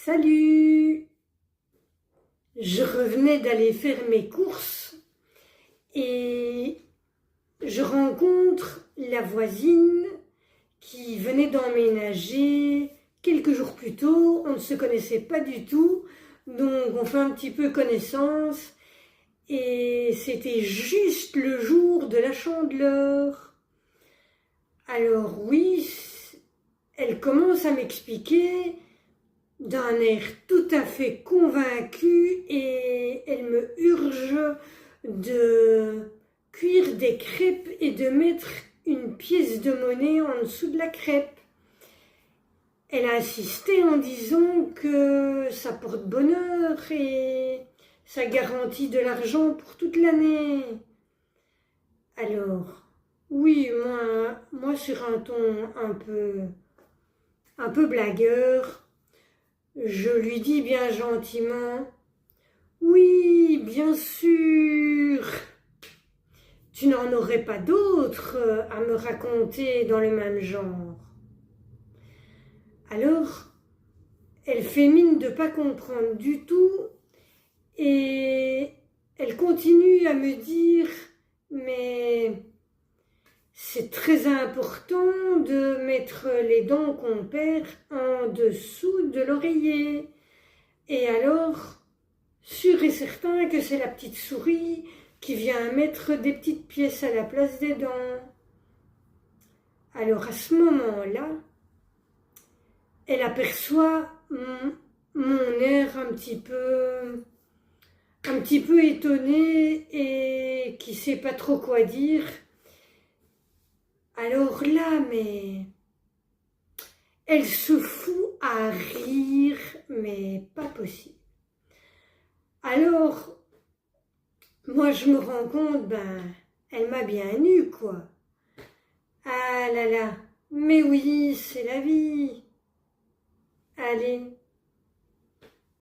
Salut! Je revenais d'aller faire mes courses et je rencontre la voisine qui venait d'emménager quelques jours plus tôt. On ne se connaissait pas du tout, donc on fait un petit peu connaissance et c'était juste le jour de la Chandeleur. Alors oui, elle commence à m'expliquer d'un air tout à fait convaincu et elle me urge de cuire des crêpes et de mettre une pièce de monnaie en dessous de la crêpe. Elle a insisté en disant que ça porte bonheur et ça garantit de l'argent pour toute l'année. Alors, oui, moi sur un ton un peu blagueur, je lui dis bien gentiment « Oui, bien sûr, tu n'en aurais pas d'autres à me raconter dans le même genre. » Alors, elle fait mine de ne pas comprendre du tout et elle continue à me dire « Mais c'est très important de mettre les dents qu'on perd en dessous de l'oreiller. Et alors, sûr et certain que c'est la petite souris qui vient mettre des petites pièces à la place des dents. » Alors à ce moment-là, elle aperçoit mon air un petit peu étonné et qui ne sait pas trop quoi dire. Alors là, mais elle se fout à rire, mais pas possible. Alors, moi je me rends compte, elle m'a bien eu, quoi. Ah là là, mais oui, c'est la vie. Allez,